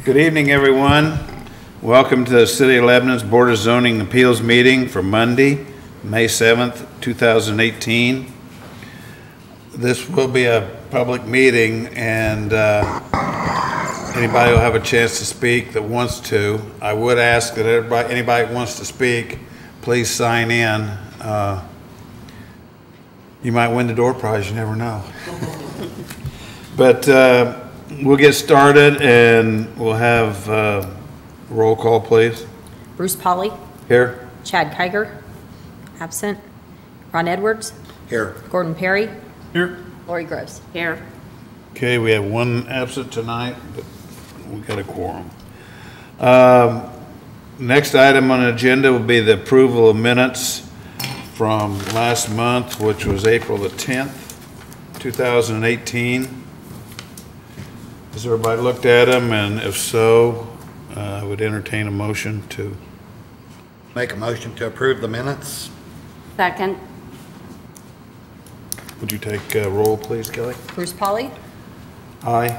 Good evening, everyone. Welcome to the City of Lebanon's Board of Zoning Appeals meeting for Monday, May 7th, 2018. This will be a public meeting, and anybody will have a chance to speak that wants to. I would ask that anybody who wants to speak, please sign in. You might win the door prize, you never know. But we'll get started, and we'll have roll call, please. Bruce Polly. Here. Chad Kiger. Absent. Ron Edwards. Here. Gordon Perry. Here. Lori Gross. Here. Okay, we have one absent tonight, but we got a quorum. Next item on the agenda will be the approval of minutes from last month, which was April the 10th, 2018. Has everybody looked at them? And if so, I would entertain a motion to. Make a motion to approve the minutes. Second. Would you take roll, please, Kelly? Bruce Polly. Aye.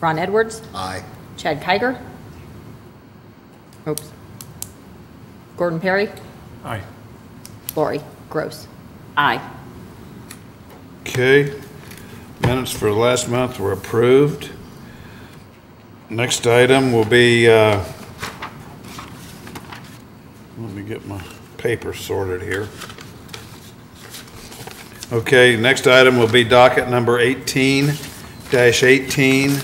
Ron Edwards. Aye. Chad Kiger. Oops. Gordon Perry. Aye. Lori Gross. Aye. Okay. Minutes for last month were approved. Next item will be, let me get my paper sorted here. Okay, next item will be docket number 18-18.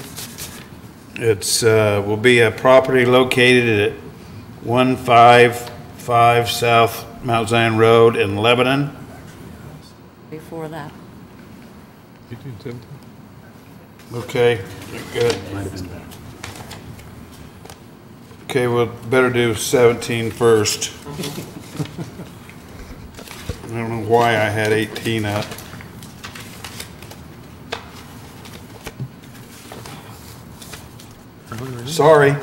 It's will be a property located at 155 South Mount Zion Road in Lebanon. Before that. Okay, good. Okay, we'll better do 17 first. I don't know why I had 18 up. Sorry.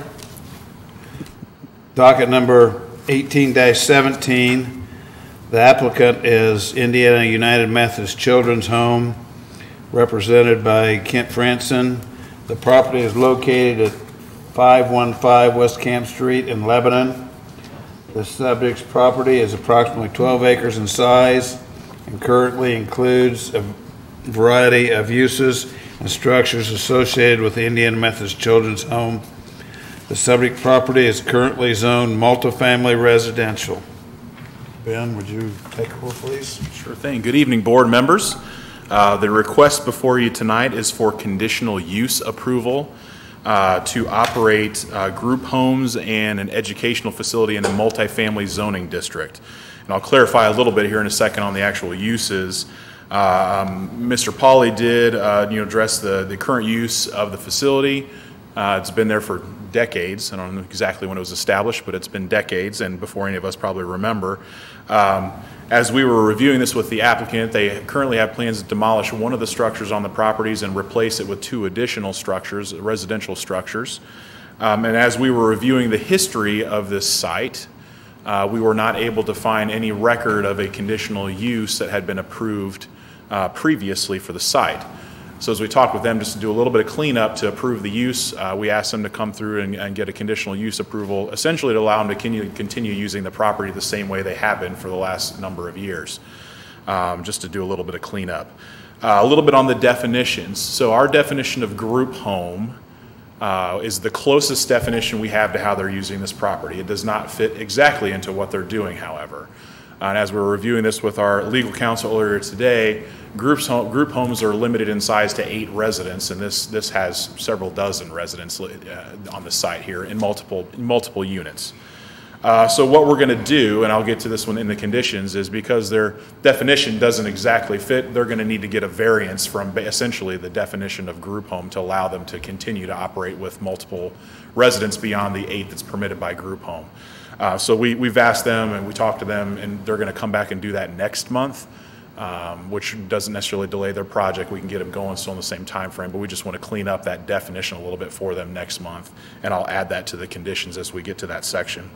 Docket number 18-17. The applicant is Indiana United Methodist Children's Home, represented by Kent Franson. The property is located at 515 West Camp Street in Lebanon. The subject's property is approximately 12 acres in size and currently includes a variety of uses and structures associated with the Indiana Methodist Children's Home. The subject property is currently zoned multifamily residential. Ben, would you take a roll, please? Sure thing. Good evening, board members. The request before you tonight is for conditional use approval to operate group homes and an educational facility in a multifamily zoning district. And I'll clarify a little bit here in a second on the actual uses. Mr. Pauly did address the current use of the facility. It's been there for decades. I don't know exactly when it was established, but it's been decades, and before any of us probably remember. As we were reviewing this with the applicant, they currently have plans to demolish one of the structures on the properties and replace it with two additional structures, residential structures. And as we were reviewing the history of this site, we were not able to find any record of a conditional use that had been approved previously for the site. So as we talked with them just to do a little bit of cleanup to approve the use, we asked them to come through and get a conditional use approval, essentially to allow them to continue using the property the same way they have been for the last number of years, just to do a little bit of cleanup. A little bit on the definitions. So our definition of group home is the closest definition we have to how they're using this property. It does not fit exactly into what they're doing, however. And as we were reviewing this with our legal counsel earlier today, group homes are limited in size to 8 residents, and this has several dozen residents on the site here in multiple units. So what we're going to do, and I'll get to this one in the conditions, is because their definition doesn't exactly fit, they're going to need to get a variance from essentially the definition of group home to allow them to continue to operate with multiple residents beyond the 8 that's permitted by group home. So we've asked them and we talked to them, and they're going to come back and do that next month, which doesn't necessarily delay their project. We can get them going still in the same time frame, but we just want to clean up that definition a little bit for them next month, and I'll add that to the conditions as we get to that section.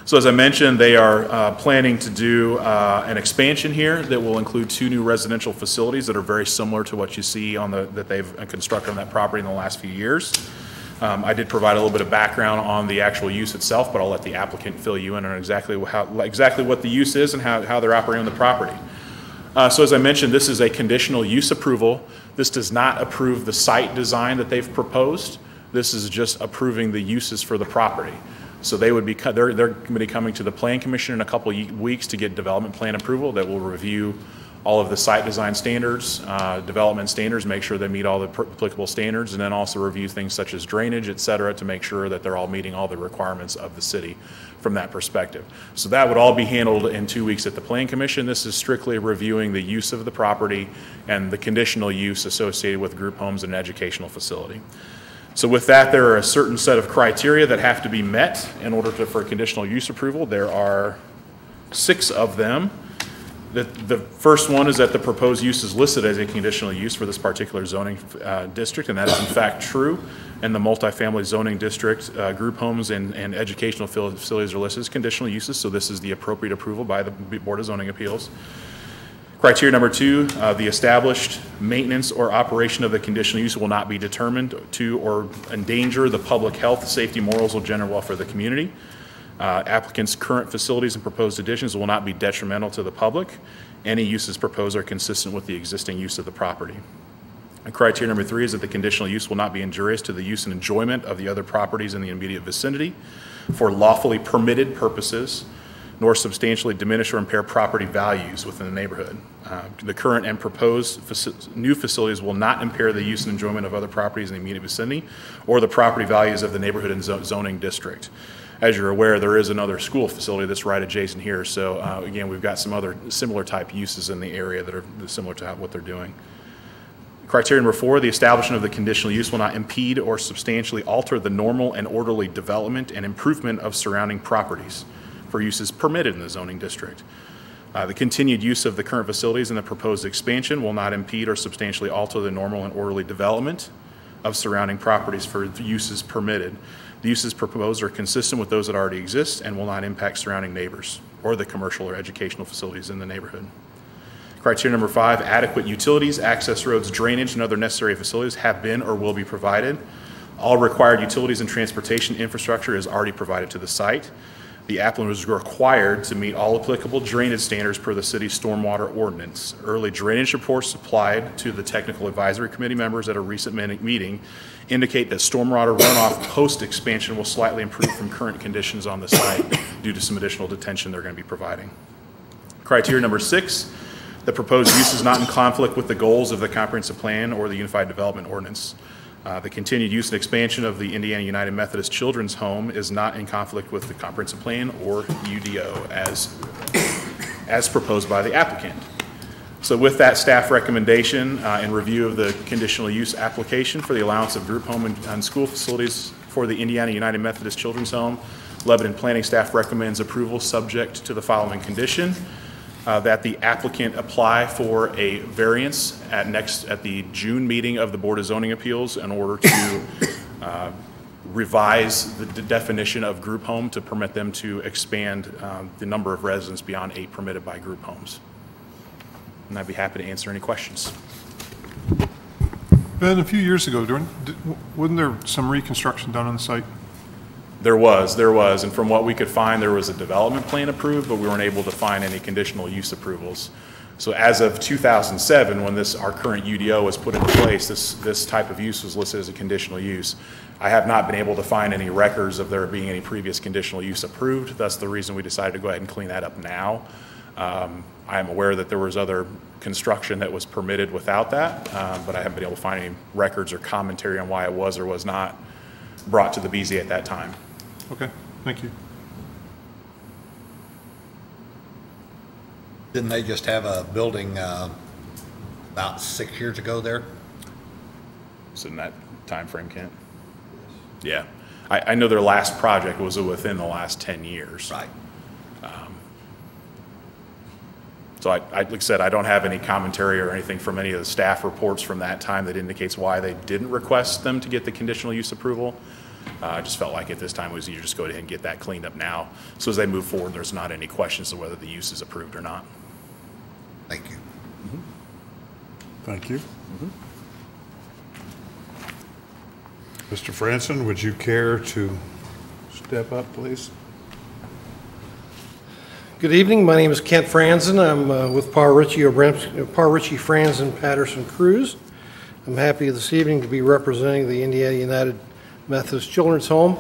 So as I mentioned, they are planning to do an expansion here that will include 2 new residential facilities that are very similar to what you see on that they've constructed on that property in the last few years. I did provide a little bit of background on the actual use itself, but I'll let the applicant fill you in on exactly what the use is and how they're operating on the property. So as I mentioned, this is a conditional use approval. This does not approve the site design that they've proposed. This is just approving the uses for the property. So they're going to be coming to the Plan Commission in a couple of weeks to get development plan approval that will review all of the site design standards, development standards, make sure they meet all the applicable standards, and then also review things such as drainage, et cetera, to make sure that they're all meeting all the requirements of the city from that perspective. So that would all be handled in 2 weeks at the Plan Commission. This is strictly reviewing the use of the property and the conditional use associated with group homes and an educational facility. So with that, there are a certain set of criteria that have to be met in order for conditional use approval. There are 6 of them. The first one is that the proposed use is listed as a conditional use for this particular zoning district, and that is in fact true. And the multifamily zoning district, group homes and educational facilities are listed as conditional uses, so this is the appropriate approval by the Board of Zoning Appeals. Criteria number 2, the established maintenance or operation of the conditional use will not be determined to or endanger the public health, safety, morals, or general welfare of the community. Applicants' current facilities and proposed additions will not be detrimental to the public. Any uses proposed are consistent with the existing use of the property. And criteria number 3 is that the conditional use will not be injurious to the use and enjoyment of the other properties in the immediate vicinity for lawfully permitted purposes, nor substantially diminish or impair property values within the neighborhood. The current and proposed new facilities will not impair the use and enjoyment of other properties in the immediate vicinity or the property values of the neighborhood and zoning district. As you're aware, there is another school facility that's right adjacent here. So again, we've got some other similar type uses in the area that are similar to what they're doing. Criteria number 4, the establishment of the conditional use will not impede or substantially alter the normal and orderly development and improvement of surrounding properties for uses permitted in the zoning district. The continued use of the current facilities and the proposed expansion will not impede or substantially alter the normal and orderly development of surrounding properties for uses permitted. The uses proposed are consistent with those that already exist and will not impact surrounding neighbors or the commercial or educational facilities in the neighborhood. Criteria number 5, adequate utilities, access roads, drainage, and other necessary facilities have been or will be provided. All required utilities and transportation infrastructure is already provided to the site. The applicant is required to meet all applicable drainage standards per the city's stormwater ordinance. Early drainage reports supplied to the technical advisory committee members at a recent meeting indicate that stormwater runoff post-expansion will slightly improve from current conditions on the site due to some additional detention they're going to be providing. Criteria number 6, the proposed use is not in conflict with the goals of the comprehensive plan or the unified development ordinance. The continued use and expansion of the Indiana United Methodist Children's Home is not in conflict with the comprehensive plan or UDO as proposed by the applicant. So with that staff recommendation and review of the conditional use application for the allowance of group home and school facilities for the Indiana United Methodist Children's Home, Lebanon Planning staff recommends approval subject to the following condition. That the applicant apply for a variance at the June meeting of the Board of Zoning Appeals in order to revise the definition of group home to permit them to expand the number of residents beyond 8 permitted by group homes. And I'd be happy to answer any questions. Ben, a few years ago, wasn't there some reconstruction done on the site? There was, and from what we could find, there was a development plan approved, but we weren't able to find any conditional use approvals. So as of 2007, when our current UDO was put into place, this type of use was listed as a conditional use. I have not been able to find any records of there being any previous conditional use approved. That's the reason we decided to go ahead and clean that up now. I am aware that there was other construction that was permitted without that, but I haven't been able to find any records or commentary on why it was or was not brought to the BZ at that time. Okay, thank you. Didn't they just have a building about 6 years ago there? So in that time frame, Kent? Yeah. I know their last project was within the last 10 years. Right. So like I said, I don't have any commentary or anything from any of the staff reports from that time that indicates why they didn't request them to get the conditional use approval. I just felt like at this time it was easier to just go ahead and get that cleaned up now. So as they move forward, there's not any questions of whether the use is approved or not. Thank you. Thank you. Mr. Franson, would you care to step up, please? Good evening. My name is Kent Franzen. I'm with Parr Ritchie Franzen Patterson Cruz. I'm happy this evening to be representing the Indiana United Methodist Children's Home.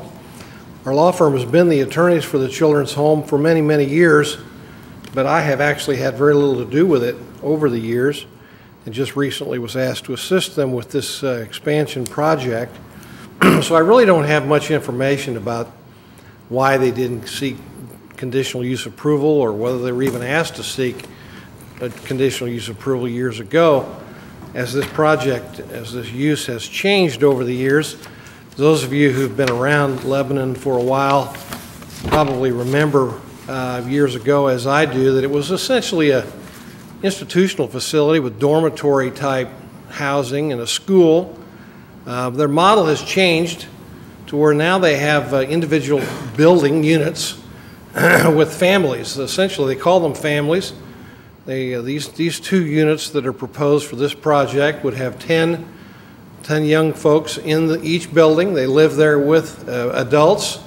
Our law firm has been the attorneys for the Children's Home for many, many years, but I have actually had very little to do with it over the years, and just recently was asked to assist them with this expansion project. So I really don't have much information about why they didn't seek conditional use approval, or whether they were even asked to seek a conditional use approval years ago. As this project, as this use has changed over the years, those of you who've been around Lebanon for a while probably remember years ago, as I do, that it was essentially a institutional facility with dormitory type housing and a school. Their model has changed to where now they have individual building units with families. Essentially, they call them families. These two units that are proposed for this project would have 10 young folks in each building. They live there with adults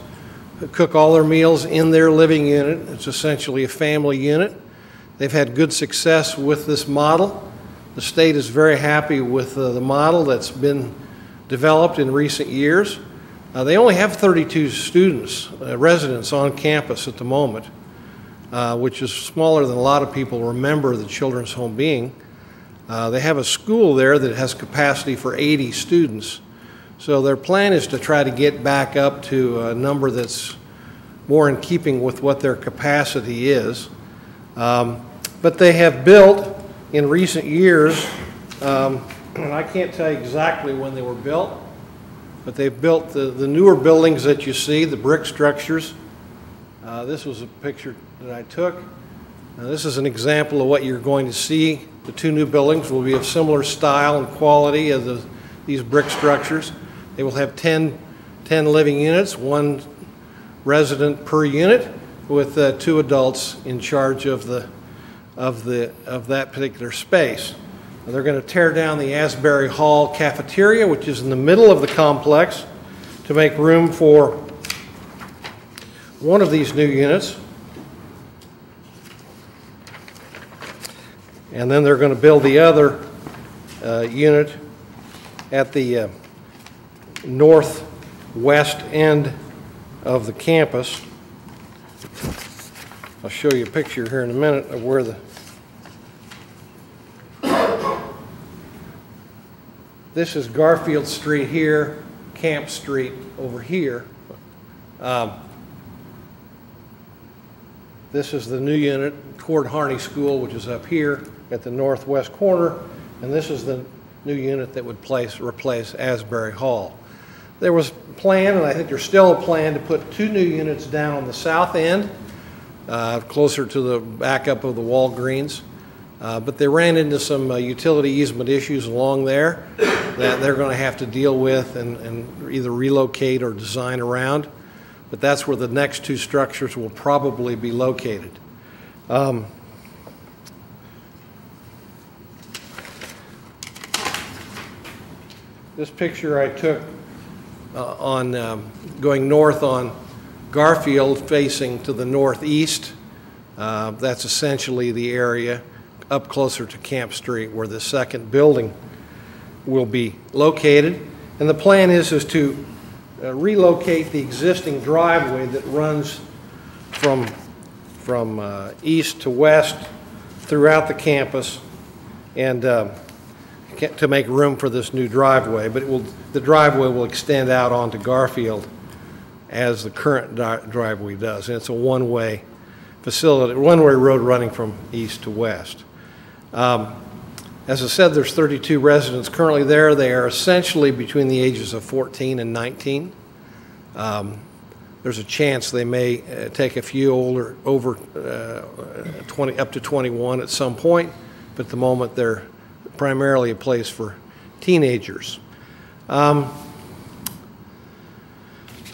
who cook all their meals in their living unit. It's essentially a family unit. They've had good success with this model. The state is very happy with the model that's been developed in recent years. They only have 32 students, residents on campus at the moment, which is smaller than a lot of people remember the Children's Home being. They have a school there that has capacity for 80 students. So their plan is to try to get back up to a number that's more in keeping with what their capacity is. But they have built in recent years, and I can't tell you exactly when they were built, but they've built the newer buildings that you see, the brick structures. This was a picture that I took. Now, this is an example of what you're going to see. The two new buildings will be of similar style and quality as these brick structures. They will have 10 living units, one resident per unit, with 2 adults in charge of that particular space. Now, they're going to tear down the Asbury Hall cafeteria, which is in the middle of the complex, to make room for one of these new units. And then they're going to build the other unit at the northwest end of the campus. I'll show you a picture here in a minute of where this is Garfield Street here, Camp Street over here. This is the new unit, Cord Harney School, which is up here at the northwest corner, and this is the new unit that would replace Asbury Hall. There was a plan, and I think there's still a plan, to put 2 new units down on the south end, closer to the backup of the Walgreens, but they ran into some utility easement issues along there that they're going to have to deal with and either relocate or design around. But that's where the next 2 structures will probably be located. This picture I took on going north on Garfield, facing to the northeast. That's essentially the area up closer to Camp Street where the second building will be located. And the plan is to relocate the existing driveway that runs from east to west throughout the campus, and to make room for this new driveway. But the driveway will extend out onto Garfield as the current driveway does. And it's a one-way facility, one-way road running from east to west. As I said, there's 32 residents currently there. They are essentially between the ages of 14 and 19. There's a chance they may take a few older, over 20, up to 21 at some point, but at the moment they're primarily a place for teenagers.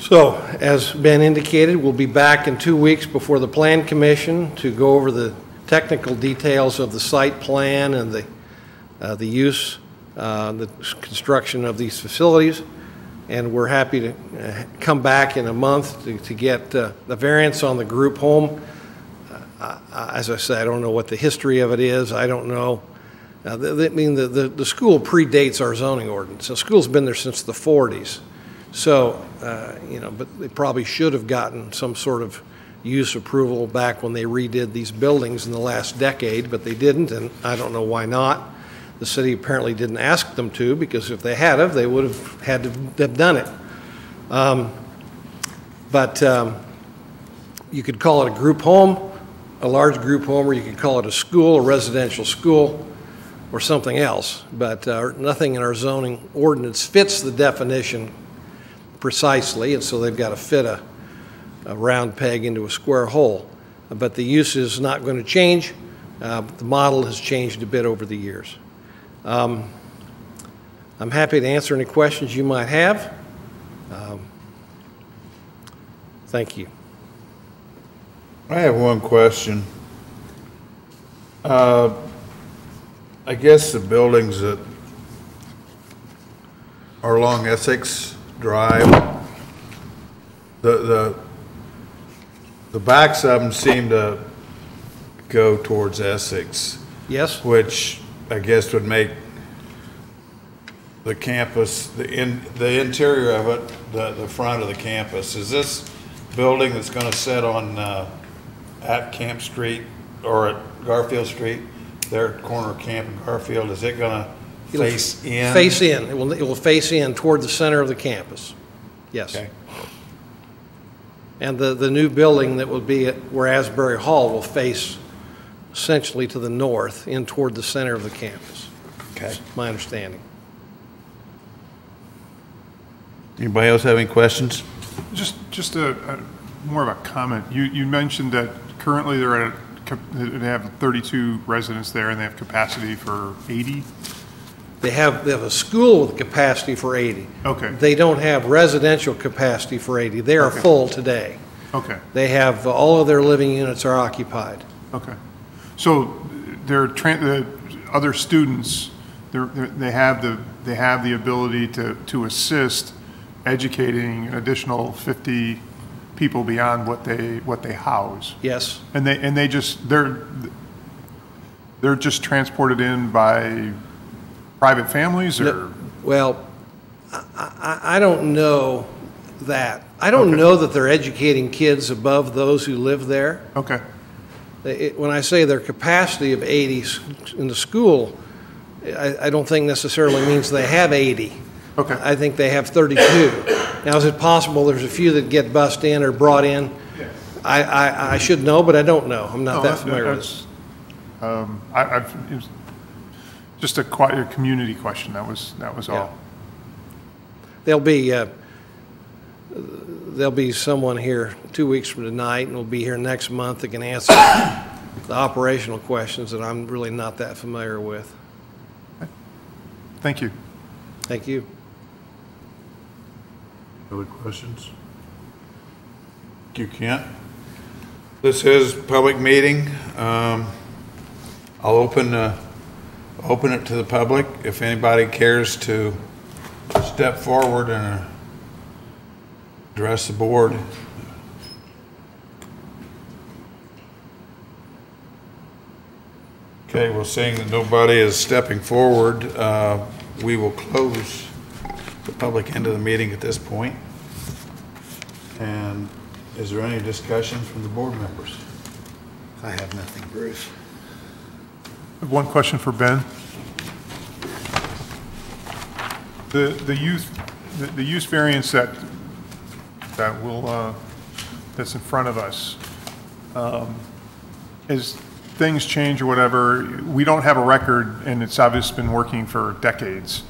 So, as Ben indicated, we'll be back in 2 weeks before the Plan Commission to go over the technical details of the site plan and the use, the construction of these facilities. and we're happy to come back in a month to get the variance on the group home. As I said, I don't know what the history of it is. I don't know. The school predates our zoning ordinance. The school's been there since the 40s. So, but they probably should have gotten some sort of use approval back when they redid these buildings in the last decade, but they didn't, and I don't know why not. The city apparently didn't ask them to, because if they had they would have had to have done it. But you could call it a group home, a large group home, or you could call it a school, a residential school, or something else. But nothing in our zoning ordinance fits the definition precisely, and so they've got to fit a round peg into a square hole. But the use is not going to change. The model has changed a bit over the years. I'm happy to answer any questions you might have. Thank you. I have one question. I guess the buildings that are along Essex Drive, the backs of them seem to go towards Essex. Yes? Which I guess would make the campus, the interior of it, the front of the campus. Is this building that's going to sit on at Camp Street or at Garfield Street, there at corner of Camp and Garfield, is it going to face in? Face in. It will face in toward the center of the campus. Yes. Okay. And the new building that will be at where Asbury Hall will face essentially to the north, in toward the center of the campus. Okay. That's my understanding. Anybody else have any questions? Just more of a comment. You mentioned that currently they have 32 residents there, and they have capacity for 80. They have a school with capacity for 80. Okay. They don't have residential capacity for 80. They are full today. Okay. They have all of their living units are occupied. Okay. So the other students, they have the ability to assist educating an additional 50 people beyond what they house. Yes. And they're just transported in by private families, or? No, well, I don't know that. I don't know that they're educating kids above those who live there. Okay. When I say their capacity of 80 in the school, I don't think necessarily means they have 80. Okay. I think they have 32. Now, is it possible there's a few that get bussed in or brought in? Yeah. I should know, but I don't know. I'm not that familiar with it. It was just a community question. That was all. There'll be someone here 2 weeks from tonight, and will be here next month that can answer the operational questions that I'm really not that familiar with. Thank you. Thank you. Other questions? Thank you, Kent. This is a public meeting. I'll open it to the public. If anybody cares to step forward and address the board. Okay, well, seeing that nobody is stepping forward, we will close the public end of the meeting at this point. And is there any discussion from the board members? I have nothing, Bruce. I have one question for Ben. The use variance that's in front of us, as things change or whatever, we don't have a record, and it's obviously been working for decades,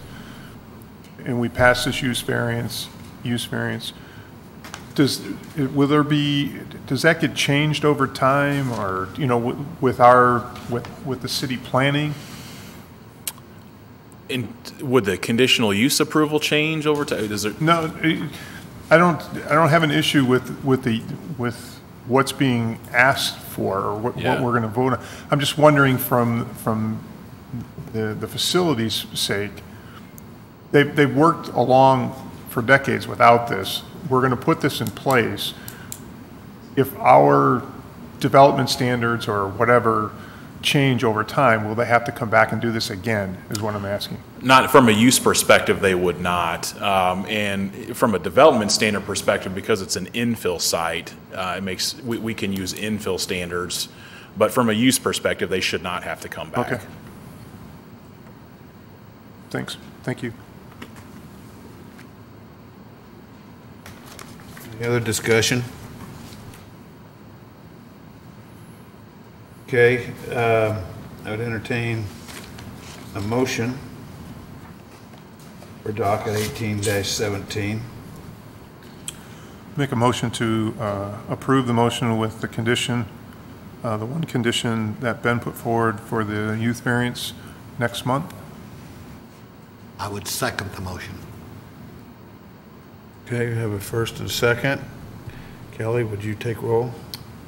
and we pass this use variance, does that get changed over time, or, with the city planning? And would the conditional use approval change over time? No, I don't have an issue with what's being asked for, or what we're going to vote on. I'm just wondering from the facility's sake, they've worked along for decades without this. We're going to put this in place. If our development standards or whatever change over time, will they have to come back and do this again, is what I'm asking. Not from a use perspective, they would not. And from a development standard perspective, because it's an infill site, we can use infill standards. But from a use perspective, they should not have to come back. Okay. Thanks. Thank you. Any other discussion? Okay, I would entertain a motion for docket 18-17. Make a motion to approve the motion with the condition, the one condition that Ben put forward for the youth variance next month. I would second the motion. Okay, we have a first and second. Kelly, would you take roll?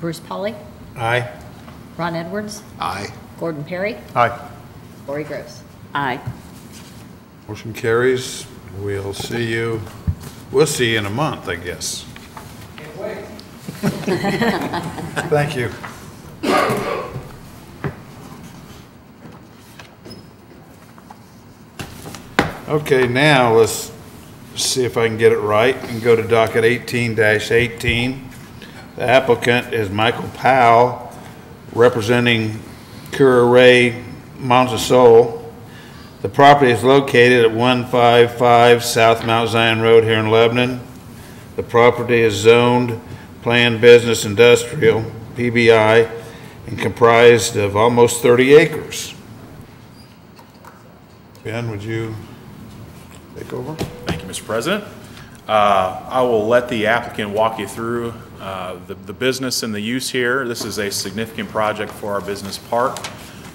Bruce Polly, Aye. Ron Edwards, Aye. Gordon Perry, Aye. Lori Gross. Aye. Motion carries. We'll see you in a month, I guess. Can't wait. Thank you. Okay, now let's see if I can get it right and go to docket 18-18. The applicant is Michael Powell, representing Cura Montesol. The property is located at 155 South Mount Zion Road here in Lebanon. The property is zoned Planned Business Industrial, PBI, and comprised of almost 30 acres. Ben, would you take over? Thank you, Mr. President. I will let the applicant walk you through the business and the use here. This is a significant project for our business park.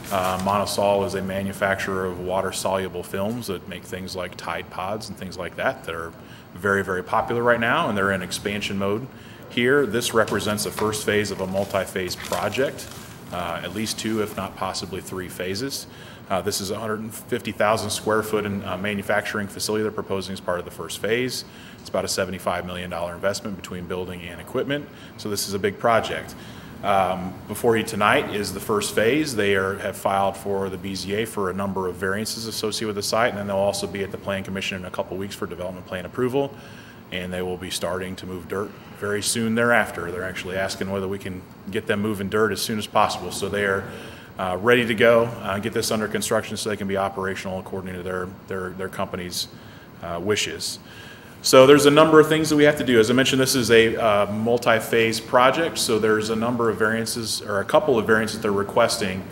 Montesol is a manufacturer of water-soluble films that make things like Tide Pods and things like that that are very, very popular right now, and they're in expansion mode here. This represents the first phase of a multi-phase project, at least 2, if not possibly 3 phases. This is a 150,000 square foot manufacturing facility they're proposing as part of the first phase. It's about a $75 million investment between building and equipment, so this is a big project. Before you tonight is the first phase. They have filed for the BZA for a number of variances associated with the site, and then they'll also be at the Plan Commission in a couple weeks for development plan approval, and they will be starting to move dirt very soon thereafter. They're actually asking whether we can get them moving dirt as soon as possible, so they are ready to go, get this under construction so they can be operational according to their company's wishes. So there's a number of things that we have to do. As I mentioned, this is a multi-phase project, so there's a number of variances, or a couple of variances they're requesting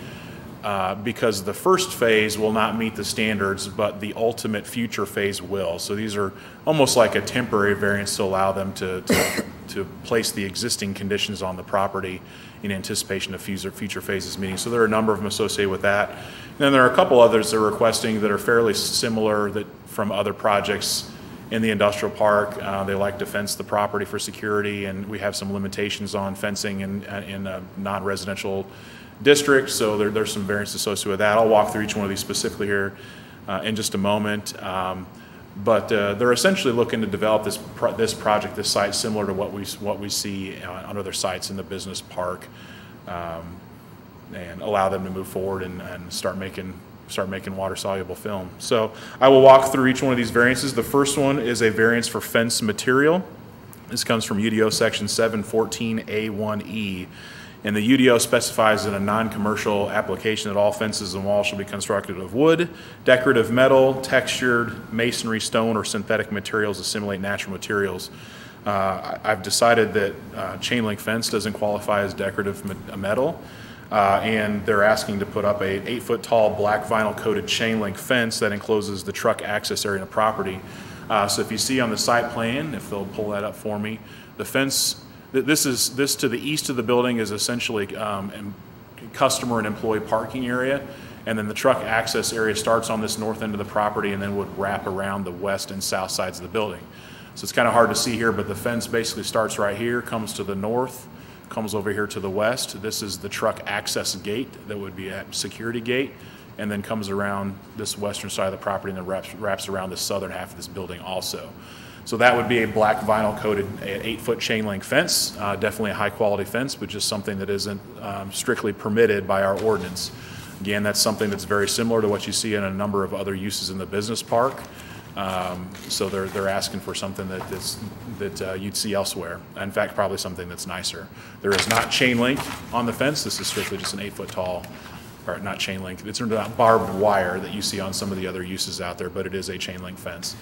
because the first phase will not meet the standards, but the ultimate future phase will. So these are almost like a temporary variance to allow them to place the existing conditions on the property in anticipation of future phases meeting. So there are a number of them associated with that. And then there are a couple others they're requesting that are fairly similar from other projects in the industrial park. They like to fence the property for security, and we have some limitations on fencing in a non-residential district, so there's some variance associated with that. I'll walk through each one of these specifically here in just a moment. But they're essentially looking to develop this project, this site, similar to what we see on other sites in the business park, and allow them to move forward and start making water-soluble film. So I will walk through each one of these variances. The first one is a variance for fence material. This comes from UDO section 714A1E. And the UDO specifies in a non-commercial application that all fences and walls shall be constructed of wood, decorative metal, textured, masonry, stone, or synthetic materials that simulate natural materials. I've decided that chain link fence doesn't qualify as decorative metal. And they're asking to put up an 8-foot tall black vinyl coated chain link fence that encloses the truck access area of the property. So if you see on the site plan, if they'll pull that up for me, the fence, this to the east of the building is essentially customer and employee parking area, and then the truck access area starts on this north end of the property and then would wrap around the west and south sides of the building. So it's kind of hard to see here, but the fence basically starts right here, comes to the north, comes over here to the west. This is the truck access gate that would be a security gate, and then comes around this western side of the property and then wraps around the southern half of this building also. So that would be a black vinyl coated 8-foot chain link fence, definitely a high quality fence, but just something that isn't strictly permitted by our ordinance. Again, that's something that's very similar to what you see in a number of other uses in the business park. So they're asking for something that you'd see elsewhere. In fact, probably something that's nicer. There is not chain link on the fence. This is strictly just an 8-foot tall, or not chain link. It's not barbed wire that you see on some of the other uses out there, but it is a chain link fence.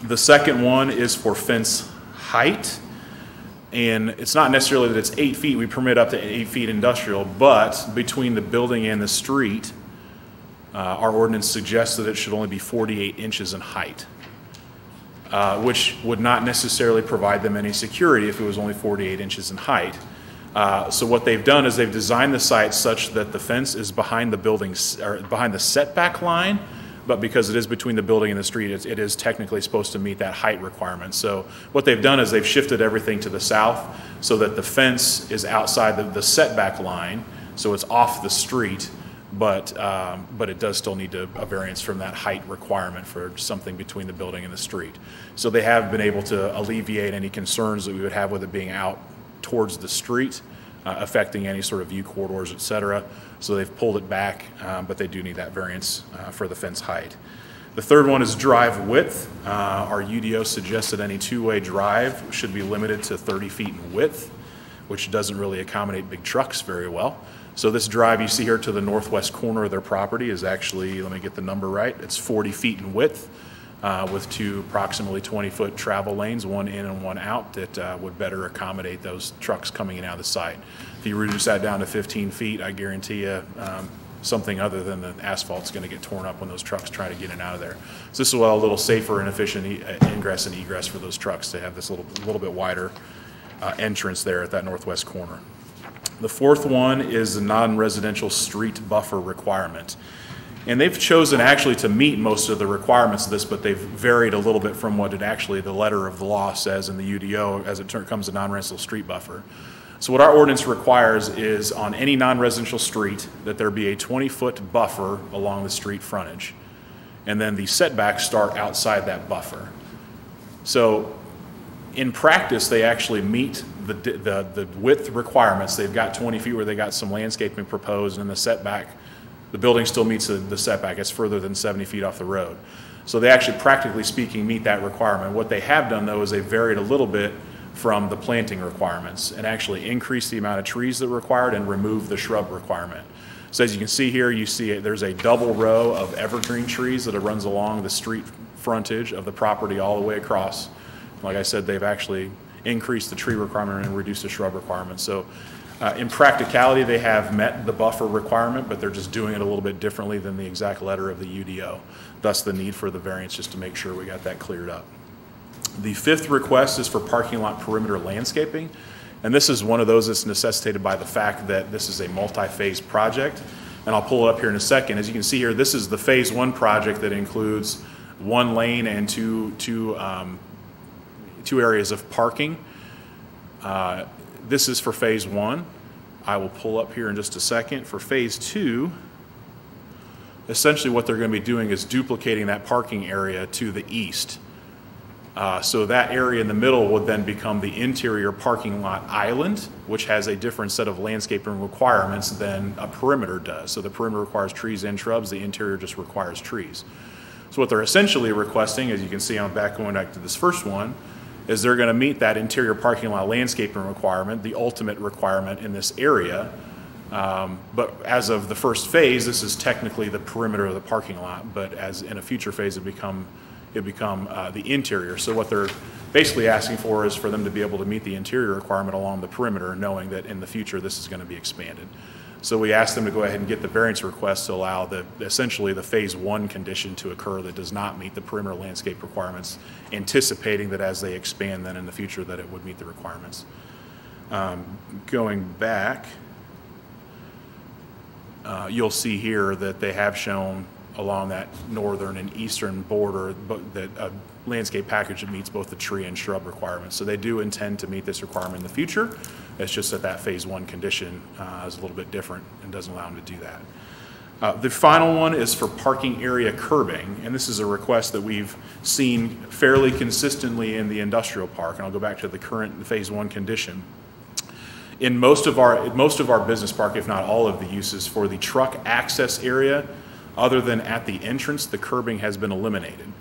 The second one is for fence height. And it's not necessarily that it's 8 feet. We permit up to 8 feet industrial, but between the building and the street, our ordinance suggests that it should only be 48 inches in height, which would not necessarily provide them any security if it was only 48 inches in height. So what they've done is they've designed the site such that the fence is behind the buildings, or behind the setback line, but because it is between the building and the street, it is technically supposed to meet that height requirement. So what they've done is they've shifted everything to the south so that the fence is outside the setback line, so it's off the street, but it does still need a variance from that height requirement for something between the building and the street. So they have been able to alleviate any concerns that we would have with it being out towards the street, affecting any sort of view corridors, et cetera. So they've pulled it back, but they do need that variance for the fence height. The third one is drive width. Our UDO suggested any two-way drive should be limited to 30 feet in width, which doesn't really accommodate big trucks very well. So this drive you see here to the northwest corner of their property is actually, let me get the number right, it's 40 feet in width with two approximately 20-foot travel lanes, one in and one out, that would better accommodate those trucks coming in and out of the site. If you reduce that down to 15 feet, I guarantee you something other than the asphalt's going to get torn up when those trucks try to get in and out of there. So this is a little safer and efficient ingress and egress for those trucks to have this little bit wider entrance there at that northwest corner. The fourth one is the non-residential street buffer requirement. And they've chosen actually to meet most of the requirements of this, but they've varied a little bit from what it actually, the letter of the law says in the UDO as it comes to non-residential street buffer. So what our ordinance requires is on any non-residential street that there be a 20-foot buffer along the street frontage. And then the setbacks start outside that buffer. So in practice, they actually meet the width requirements. They've got 20 feet where they got some landscaping proposed, and the setback, the building still meets the setback. It's further than 70 feet off the road. So they actually, practically speaking, meet that requirement. What they have done, though, is they varied a little bit from the planting requirements and actually increased the amount of trees that are required and removed the shrub requirement. So as you can see here, you see there's a double row of evergreen trees that runs along the street frontage of the property all the way across. Like I said, they've actually increased the tree requirement and reduced the shrub requirement. So in practicality, they have met the buffer requirement, but they're just doing it a little bit differently than the exact letter of the UDO. Thus the need for the variance, just to make sure we got that cleared up. The fifth request is for parking lot perimeter landscaping. And this is one of those that's necessitated by the fact that this is a multi-phase project. And I'll pull it up here in a second. As you can see here, this is the phase one project that includes one lane and two areas of parking. This is for phase one. I will pull up here in just a second. For phase two, essentially what they're going to be doing is duplicating that parking area to the east. So that area in the middle would then become the interior parking lot island, which has a different set of landscaping requirements than a perimeter does. So the perimeter requires trees and shrubs, the interior just requires trees. So what they're essentially requesting, as you can see on going back to this first one, is they're going to meet that interior parking lot landscaping requirement, the ultimate requirement in this area. But as of the first phase, this is technically the perimeter of the parking lot, but as in a future phase, it become the interior. So what they're basically asking for is for them to be able to meet the interior requirement along the perimeter, knowing that in the future this is going to be expanded. So we asked them to go ahead and get the variance request to allow essentially the phase one condition to occur that does not meet the perimeter landscape requirements, anticipating that as they expand then in the future that it would meet the requirements. Going back, you'll see here that they have shown along that northern and eastern border that a landscape package that meets both the tree and shrub requirements. So they do intend to meet this requirement in the future. It's just that phase one condition is a little bit different and doesn't allow them to do that. The final one is for parking area curbing, and this is a request that we've seen fairly consistently in the industrial park, and I'll go back to the current phase 1 condition. In most of our business park, if not all of the uses, for the truck access area, other than at the entrance, the curbing has been eliminated.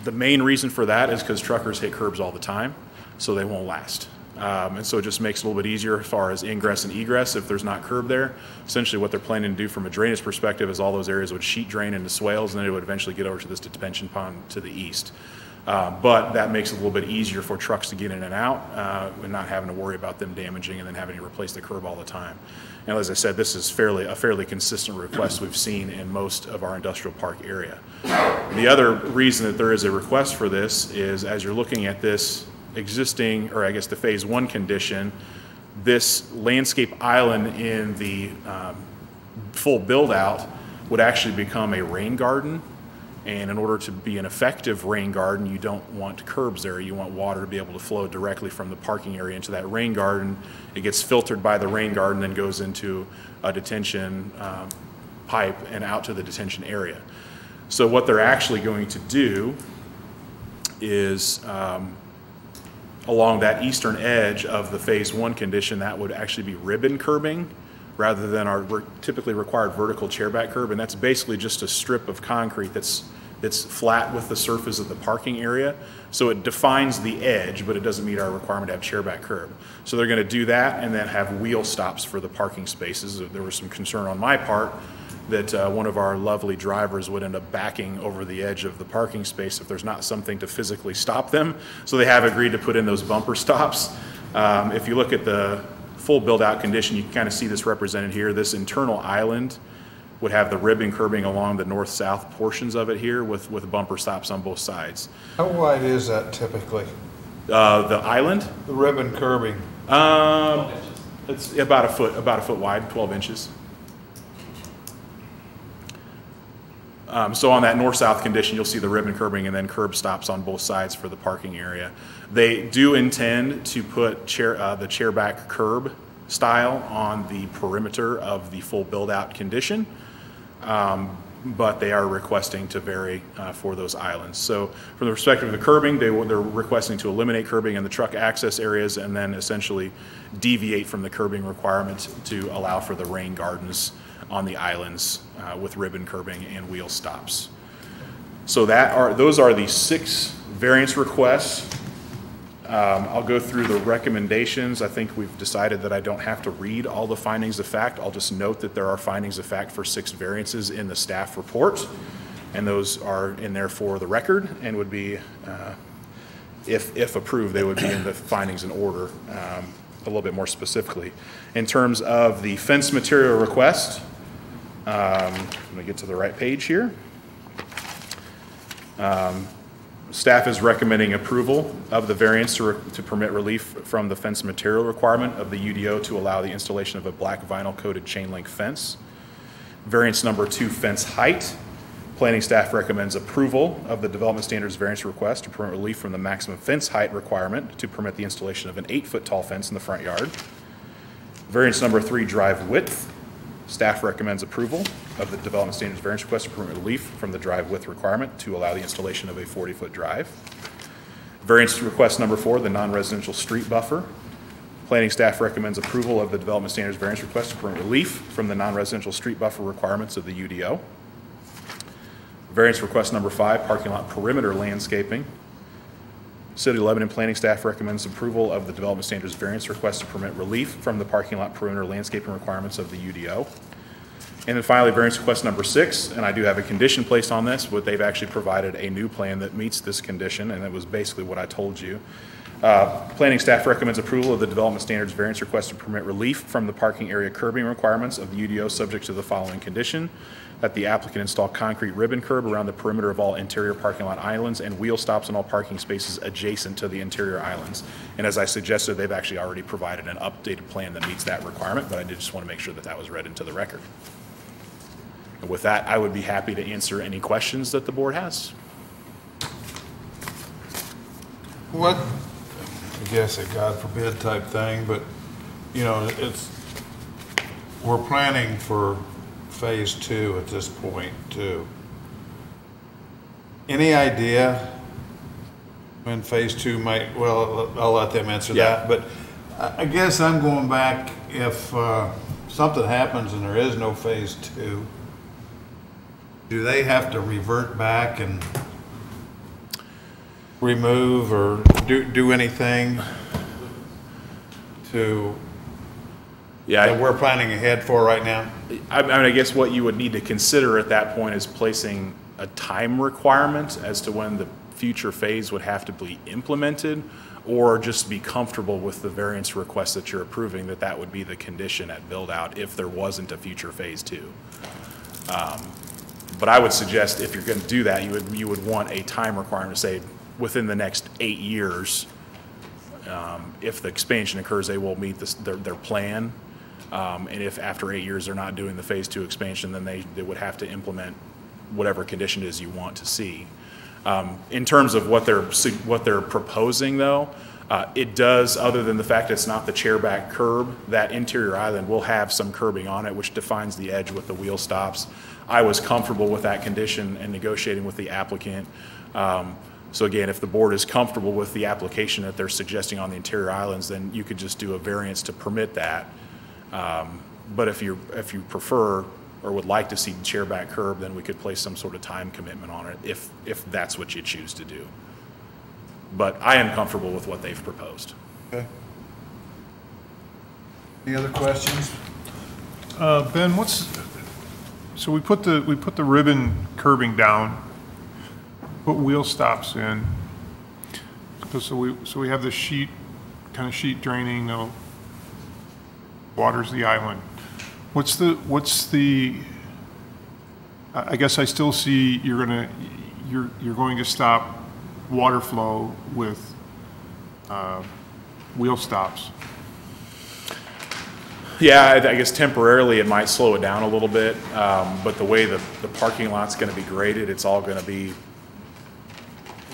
The main reason for that is because truckers hit curbs all the time, so they won't last. And so it just makes it a little bit easier as far as ingress and egress if there's not curb there. Essentially what they're planning to do from a drainage perspective is all those areas would sheet drain into swales, and then it would eventually get over to this detention pond to the east. But that makes it a little bit easier for trucks to get in and out and not having to worry about them damaging and then having to replace the curb all the time. And as I said, this is a fairly consistent request we've seen in most of our industrial park area. The other reason that there is a request for this is as you're looking at this existing, or I guess the phase 1 condition, this landscape island in the full build out would actually become a rain garden. And in order to be an effective rain garden, you don't want curbs there. You want water to be able to flow directly from the parking area into that rain garden. It gets filtered by the rain garden, then goes into a detention pipe and out to the detention area. So what they're actually going to do is along that eastern edge of the phase 1 condition, that would actually be ribbon curbing rather than our typically required vertical chairback curb, and that's basically just a strip of concrete that's flat with the surface of the parking area. So it defines the edge, but it doesn't meet our requirement to have chairback curb. So they're going to do that and then have wheel stops for the parking spaces. There was some concern on my part that one of our lovely drivers would end up backing over the edge of the parking space if there's not something to physically stop them. So they have agreed to put in those bumper stops. If you look at the full build-out condition, you can kind of see this represented here. This internal island would have the ribbon curbing along the north-south portions of it here with bumper stops on both sides. How wide is that typically? The island? The ribbon curbing? It's about a foot wide, 12 inches. So on that north-south condition, you'll see the ribbon curbing and then curb stops on both sides for the parking area. They do intend to put the chairback curb style on the perimeter of the full build-out condition, but they are requesting to vary for those islands. So from the perspective of the curbing, they're requesting to eliminate curbing in the truck access areas and then essentially deviate from the curbing requirement to allow for the rain gardens on the islands with ribbon curbing and wheel stops. So those are the 6 variance requests. I'll go through the recommendations. I think we've decided that I don't have to read all the findings of fact. I'll just note that there are findings of fact for 6 variances in the staff report, and those are in there for the record and would be, if approved, they would be in the findings in order a little bit more specifically. In terms of the fence material request, I'm going to get to the right page here. Staff is recommending approval of the variance to permit relief from the fence material requirement of the UDO to allow the installation of a black vinyl coated chain link fence. Variance number 2, fence height. Planning staff recommends approval of the development standards variance request to permit relief from the maximum fence height requirement to permit the installation of an 8-foot tall fence in the front yard. Variance number 3, drive width. Staff recommends approval of the development standards variance request to permit relief from the drive width requirement to allow the installation of a 40-foot drive. Variance request number 4, the non-residential street buffer. Planning staff recommends approval of the development standards variance request to permit relief from the non-residential street buffer requirements of the UDO. Variance request number 5, parking lot perimeter landscaping. City of Lebanon planning staff recommends approval of the development standards variance request to permit relief from the parking lot perimeter landscaping requirements of the UDO. And then finally, variance request number 6, and I do have a condition placed on this, but they've actually provided a new plan that meets this condition, and it was basically what I told you. Planning staff recommends approval of the development standards variance request to permit relief from the parking area curbing requirements of the UDO subject to the following condition: that the applicant install concrete ribbon curb around the perimeter of all interior parking lot islands and wheel stops in all parking spaces adjacent to the interior islands. And as I suggested, they've actually already provided an updated plan that meets that requirement, but I did just want to make sure that that was read into the record. And with that, I would be happy to answer any questions that the board has. What, I guess a God forbid type thing, but you know, we're planning for phase 2 at this point too. Any idea when phase 2 might, well, I'll let them answer that, but I guess I'm going back, if something happens and there is no phase 2, do they have to revert back and remove or do anything to that we're planning ahead for right now? I mean, I guess what you would need to consider at that point is placing a time requirement as to when the future phase would have to be implemented, or just be comfortable with the variance request that you're approving, that would be the condition at build out if there wasn't a future phase 2. But I would suggest if you're going to do that, you would want a time requirement to say within the next 8 years, if the expansion occurs, they will meet their plan. And if after 8 years they're not doing the phase 2 expansion, then they would have to implement whatever condition it is you want to see. In terms of what they're proposing, though, it does, other than the fact it's not the chairback curb, that interior island will have some curbing on it, which defines the edge with the wheel stops. I was comfortable with that condition and negotiating with the applicant. So again, if the board is comfortable with the application that they're suggesting on the interior islands, then you could just do a variance to permit that. But if you prefer or would like to see the chairback curb, then we could place some sort of time commitment on it if that's what you choose to do. But I am comfortable with what they've proposed. Okay. Any other questions? Ben, so we put the ribbon curbing down, put wheel stops in. So we have the sheet draining, the waters the island. What's the I guess I still see you're going to stop water flow with wheel stops. Yeah, I guess temporarily it might slow it down a little bit, but the way the parking lot's going to be graded, it's all going to be,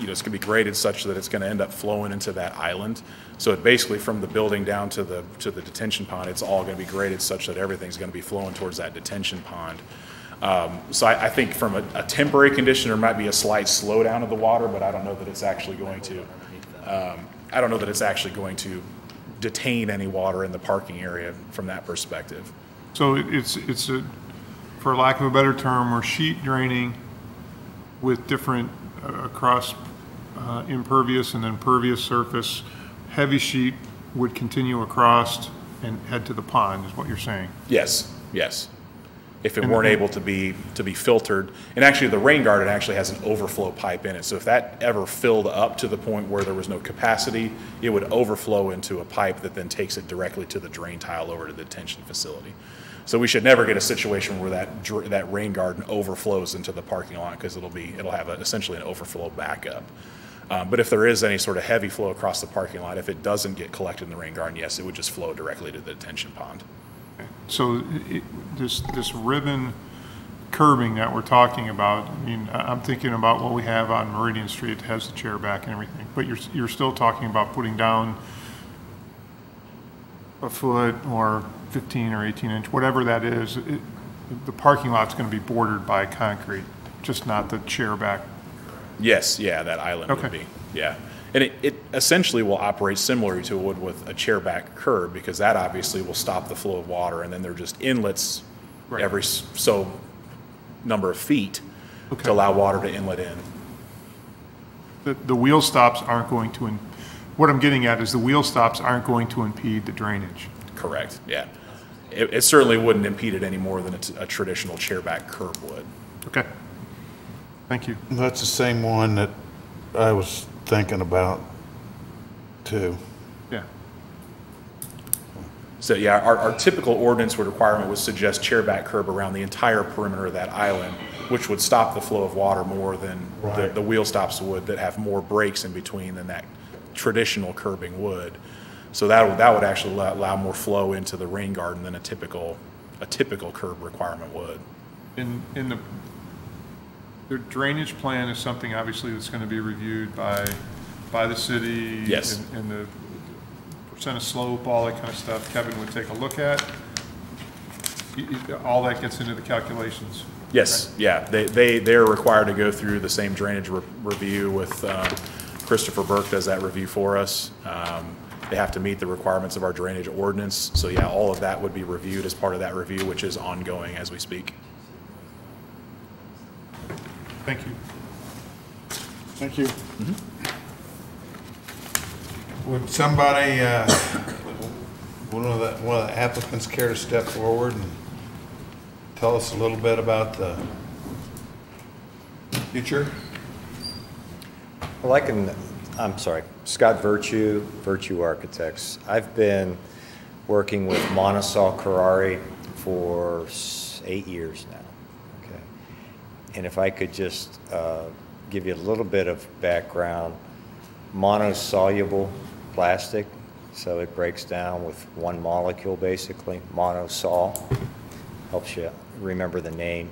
it's going to be graded such that it's going to end up flowing into that island. So it basically, from the building down to the detention pond, it's all going to be graded such that everything's going to be flowing towards that detention pond. So I think from a temporary condition, there might be a slight slowdown of the water, but I don't know that it's actually going to. I don't know that it's actually going to detain any water in the parking area from that perspective. So it's for lack of a better term, we're sheet draining with different across impervious and then pervious surface. Heavy sheet would continue across and head to the pond, is what you're saying? Yes, yes. If it weren't able to be filtered, and actually the rain garden actually has an overflow pipe in it. So if that ever filled up to the point where there was no capacity, it would overflow into a pipe that then takes it directly to the drain tile over to the detention facility. So we should never get a situation where that rain garden overflows into the parking lot, because it'll have essentially an overflow backup. But if there is any sort of heavy flow across the parking lot, if it doesn't get collected in the rain garden, yes, it would just flow directly to the detention pond. So this ribbon curbing that we're talking about, I mean, I'm thinking about what we have on Meridian Street. It has the chair back and everything, but you're still talking about putting down a foot or 15 or 18 inch, whatever that is. The parking lot's going to be bordered by concrete, just not the chair back. Yes, yeah, that island would be, yeah. And it essentially will operate similar to it would with a chairback curb, because that obviously will stop the flow of water, and then they're just inlets every so number of feet to allow water to inlet in. The wheel stops aren't going to, what I'm getting at is the wheel stops aren't going to impede the drainage. Correct, yeah. It certainly wouldn't impede it any more than a traditional chairback curb would. Okay. Thank you. That's the same one that I was thinking about too. Yeah. So yeah, our typical ordinance requirement would suggest chairback curb around the entire perimeter of that island, which would stop the flow of water more than the wheel stops would, that have more breaks in between than that traditional curbing would. So that would actually allow more flow into the rain garden than a typical curb requirement would. In the drainage plan is something obviously that's going to be reviewed by the city. Yes. And the percent of slope, all that kind of stuff, Kevin would take a look at. all that gets into the calculations. Yes, yeah, they're required to go through the same drainage review with, Christopher Burke does that review for us. They have to meet the requirements of our drainage ordinance, so yeah, all of that would be reviewed as part of that review, which is ongoing as we speak. Thank you. Thank you. Would somebody, one of the applicants care to step forward and tell us a little bit about the future? Well, I'm sorry, Scott Virtue, Virtue Architects. I've been working with Monosol Carrari for 8 years now, okay? And if I could just give you a little bit of background, monosoluble plastic, so it breaks down with one molecule basically, monosol, helps you remember the name.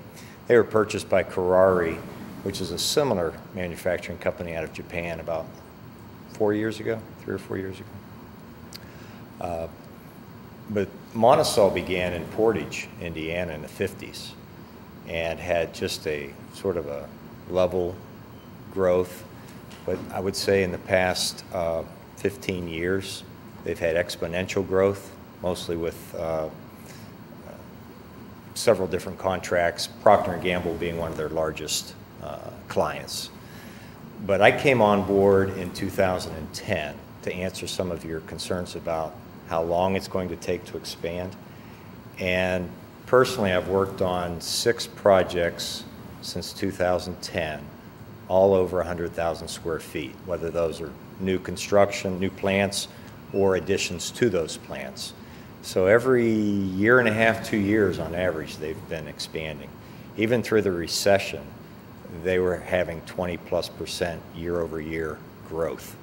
They were purchased by Carrari, which is a similar manufacturing company out of Japan about 4 years ago, 3 or 4 years ago. But Monosol began in Portage, Indiana in the 50s and had just a sort of a level growth. But I would say in the past 15 years, they've had exponential growth, mostly with several different contracts, Procter & Gamble being one of their largest clients. But I came on board in 2010 to answer some of your concerns about how long it's going to take to expand. And personally, I've worked on 6 projects since 2010, all over 100,000 square feet, whether those are new construction, new plants, or additions to those plants. So every year and a half, 2 years on average, they've been expanding. Even through the recession, they were having 20+% year-over-year growth.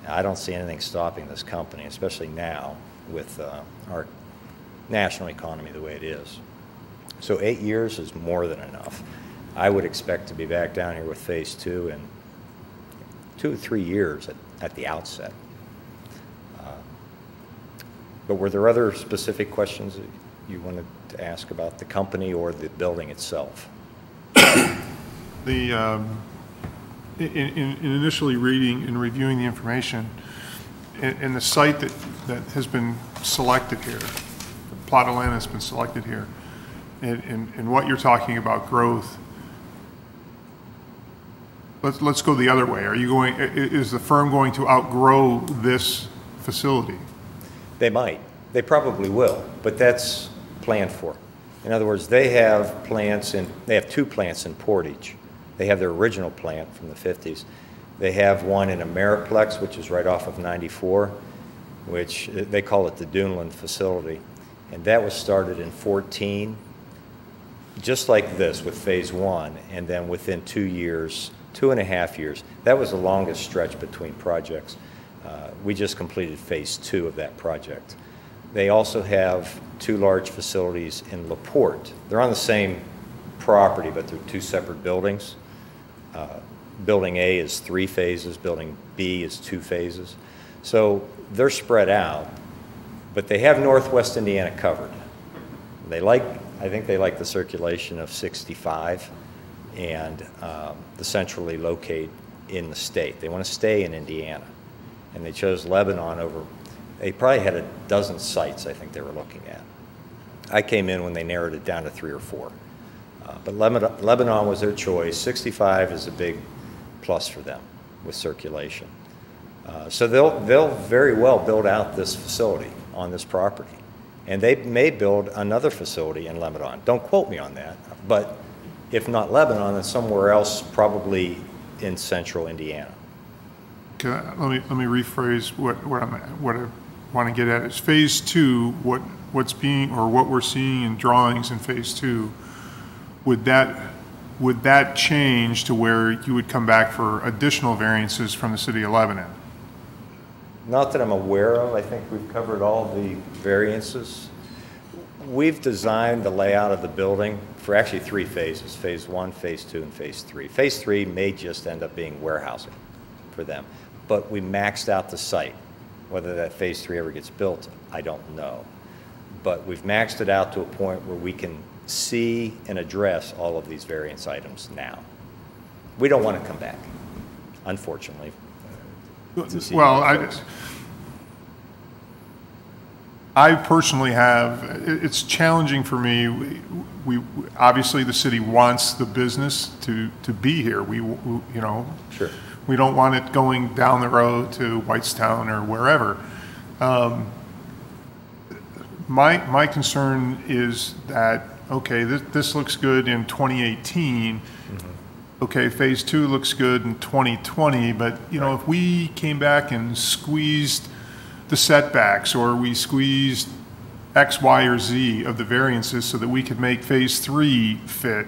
I don't see anything stopping this company, especially now with our national economy the way it is. So 8 years is more than enough. I would expect to be back down here with phase 2 in 2 to 3 years at the outset. But were there other specific questions that you wanted to ask about the company or the building itself? In initially reading and reviewing the information, and the site that has been selected here, the plot of land has been selected here, and what you're talking about growth, let's go the other way. Is the firm going to outgrow this facility? They might. They probably will, but that's planned for. In other words, they have 2 plants in Portage. They have their original plant from the 50s. They have one in Ameriplex, which is right off of 94, which they call it the Duneland facility. And that was started in 14, just like this with phase 1, and then within 2 years, 2.5 years, that was the longest stretch between projects. We just completed phase 2 of that project. They also have 2 large facilities in LaPorte. They're on the same property, but they're 2 separate buildings. Building A is 3 phases, building B is 2 phases. So they're spread out, but they have Northwest Indiana covered. I think they like the circulation of 65 and the centrally located in the state. They want to stay in Indiana. And they chose Lebanon over, they probably had a dozen sites I think they were looking at. I came in when they narrowed it down to 3 or 4. But Lebanon was their choice. 65 is a big plus for them with circulation. So they'll very well build out this facility on this property. And they may build another facility in Lebanon. Don't quote me on that. But if not Lebanon, then somewhere else, probably in central Indiana. Let me rephrase what I want to get at is phase 2. What we're seeing in drawings in phase 2. Would that change to where you would come back for additional variances from the city of Lebanon? Not that I'm aware of. I think we've covered all the variances. We've designed the layout of the building for actually 3 phases: phase 1, phase 2, and phase 3. Phase 3 may just end up being warehousing for them. But we maxed out the site. Whether that phase 3 ever gets built, I don't know. but we've maxed it out to a point where we can see and address all of these variance items now. We don't want to come back, unfortunately. to see Well, how it goes. I personally have, it's challenging for me. We obviously, the city wants the business to be here. We you know, Sure. we don't want it going down the road to Whitestown or wherever. My concern is that, okay, this looks good in 2018. Okay, phase 2 looks good in 2020, but you know, if we came back and squeezed the setbacks, or we squeezed X, Y, or Z of the variances so that we could make phase 3 fit,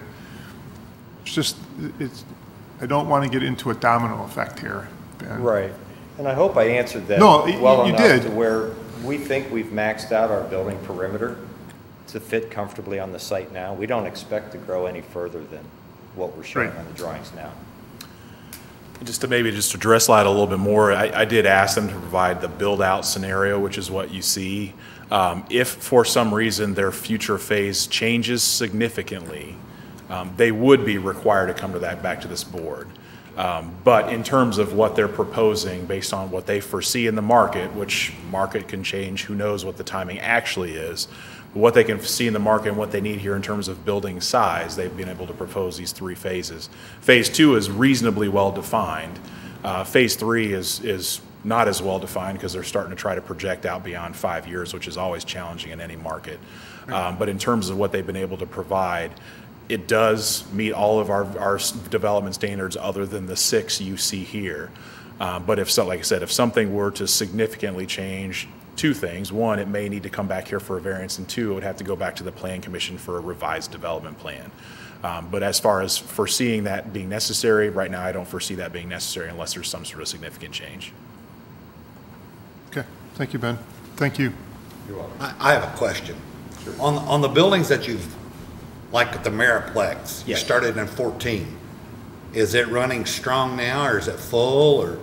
I don't want to get into a domino effect here, Ben. Right. And I hope I answered that No, well you enough did. to where we think we've maxed out our building perimeter to fit comfortably on the site now. We don't expect to grow any further than what we're showing Right. on the drawings now. Just to maybe just address that a little bit more, I did ask them to provide the build-out scenario, which is what you see. If for some reason their future phase changes significantly, they would be required to come to back to this board. But in terms of what they're proposing, based on what they foresee in the market, which market can change, who knows what the timing actually is, what they can see in the market and what they need here in terms of building size, they've been able to propose these 3 phases. Phase 2 is reasonably well defined. Phase 3 is not as well defined because they're starting to try to project out beyond 5 years, which is always challenging in any market. But in terms of what they've been able to provide, it does meet all of our development standards other than the 6 you see here. But if so, like I said, if something were to significantly change, 2 things. 1, it may need to come back here for a variance, and 2, it would have to go back to the Plan Commission for a revised development plan. But as far as foreseeing that being necessary, right now I don't foresee that being necessary unless there's some sort of significant change. Okay, thank you, Ben. Thank you. You're welcome. I have a question. On the buildings that you've, like the Mariplex, you Yes. started in 14, is it running strong now, or is it full, or?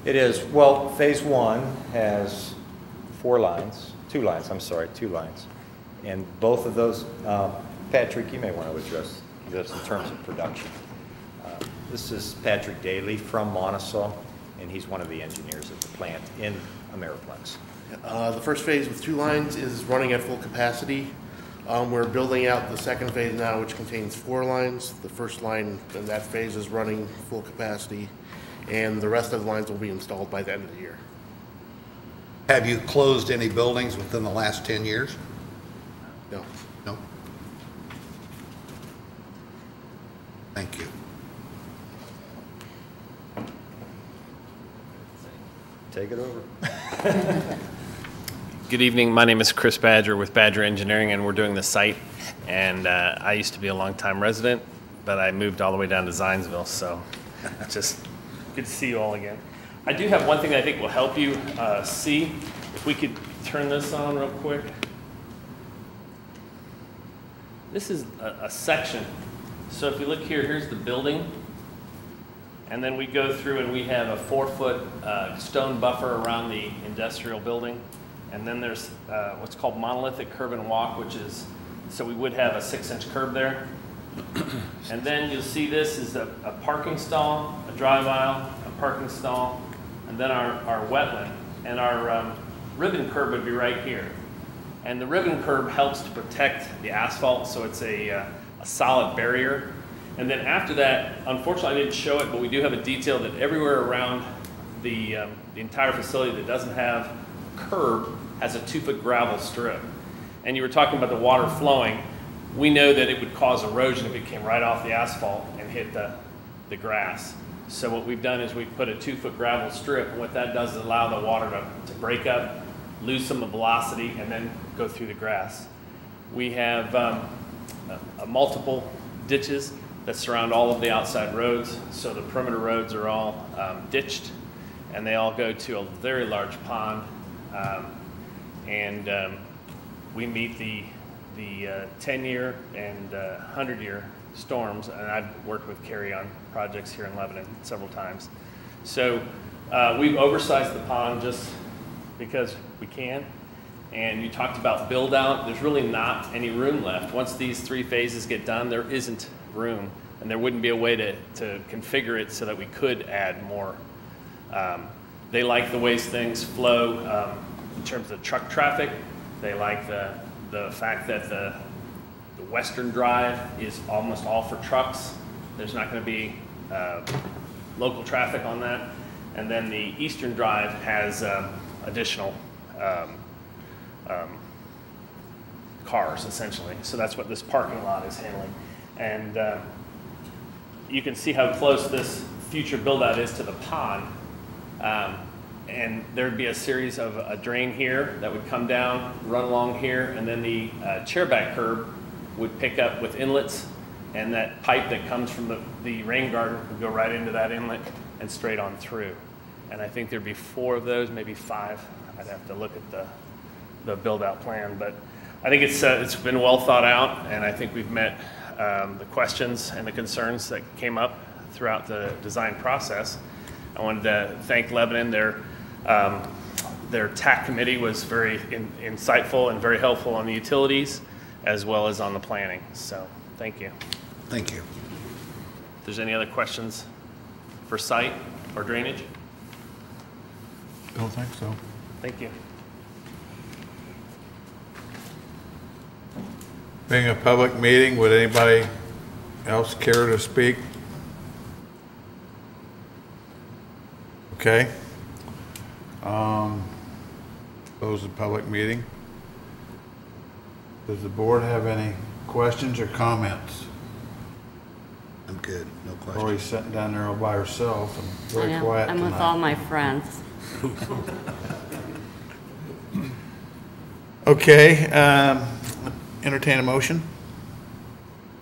It is, well, phase 1 has 2 lines. And both of those, Patrick, you may want to address this in terms of production. This is Patrick Daly from Monticello, and he's one of the engineers at the plant in Ameriplex. The first phase with 2 lines is running at full capacity. We're building out the second phase now, which contains 4 lines. The first line in that phase is running full capacity, and the rest of the lines will be installed by the end of the year. Have you closed any buildings within the last 10 years? No. No? Thank you. Take it over. Good evening. My name is Chris Badger with Badger Engineering, and we're doing the site. And I used to be a longtime resident, but I moved all the way down to Zionsville, so just good to see you all again. I do have one thing that I think will help you see. If we could turn this on real quick. This is a section. So if you look here, here's the building. And then we go through and we have a 4-foot stone buffer around the industrial building. And then there's what's called monolithic curb and walk, which is, so we would have a 6-inch curb there. And then you'll see this is a parking stall, a drive aisle, a parking stall, and then our wetland. And our ribbon curb would be right here. And the ribbon curb helps to protect the asphalt, so it's a solid barrier. And then after that, unfortunately I didn't show it, but we do have a detail that everywhere around the entire facility that doesn't have a curb has a 2-foot gravel strip. And you were talking about the water flowing. We know that it would cause erosion if it came right off the asphalt and hit the grass. So what we've done is we've put a 2-foot gravel strip, and what that does is allow the water to break up, lose some velocity, and then go through the grass. We have multiple ditches that surround all of the outside roads, so the perimeter roads are all ditched, and they all go to a very large pond, we meet the 10-year and 100-year storms, and I've worked with Kerry on projects here in Lebanon several times. So we've oversized the pond just because we can, And you talked about build out. There's really not any room left. Once these 3 phases get done, there isn't room, and there wouldn't be a way to configure it so that we could add more. They like the ways things flow in terms of truck traffic. They like the fact that the western drive is almost all for trucks. There's not going to be local traffic on that. And then the eastern drive has additional cars, essentially. So that's what this parking lot is handling. And you can see how close this future build-out is to the pond. And there'd be a series of a drain here that would come down, run along here, and then the chairback curb would pick up with inlets, and that pipe that comes from the rain garden would go right into that inlet and straight on through. And I think there'd be 4 of those, maybe 5. I'd have to look at the build-out plan, but I think it's been well thought out, and I think we've met the questions and the concerns that came up throughout the design process. I wanted to thank Lebanon. Their TAC committee was very insightful and very helpful on the utilities as well as on the planning. So thank you. Thank you. If there's any other questions for site or drainage? Don't think so. Thank you. Being a public meeting, would anybody else care to speak? Okay. Close the public meeting. Does the board have any questions or comments? I'm good, no question. Lori's sitting down there all by herself and I very know. quiet I'm with all tonight. my friends. Okay, entertain a motion?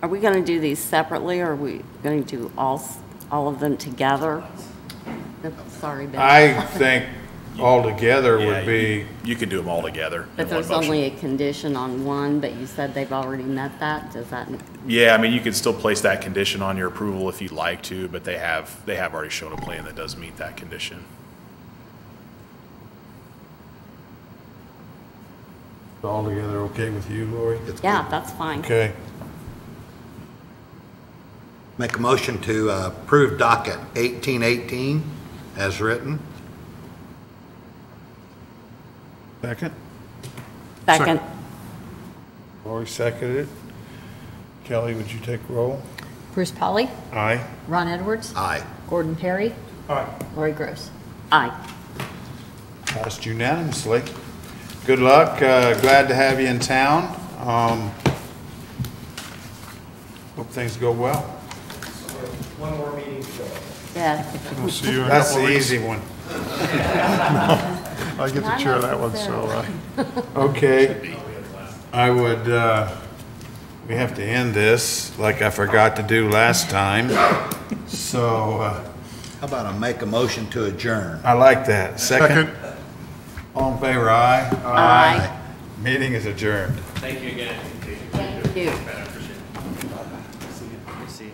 Are we going to do these separately, or are we going to do all of them together? Sorry, Ben. I think altogether Yeah, would be, You could do them all together. But in one there's motion. only a condition on one, but you said they've already met that. Does that, Yeah, I mean, you could still place that condition on your approval if you'd like to, but they have already shown a plan that does meet that condition. altogether okay with you, Lori? It's yeah, good. that's fine. Okay, Make a motion to approve docket 1818 as written. second? Second. Lori seconded it. Kelly, would you take roll? Bruce Polly, Aye. Ron Edwards, Aye. Gordon Perry, Lori Gross. Aye. Passed unanimously. Good luck, glad to have you in town. Hope things go well. One more meeting to go. Yes. We'll see you in a That's couple the weeks. easy one. I get to chair that one, so, Okay, I would, we have to end this like I forgot to do last time. So, How about I make a motion to adjourn? I like that. second. All in favor, aye? Aye. Meeting is adjourned. Thank you again. Thank you. I appreciate it. See you.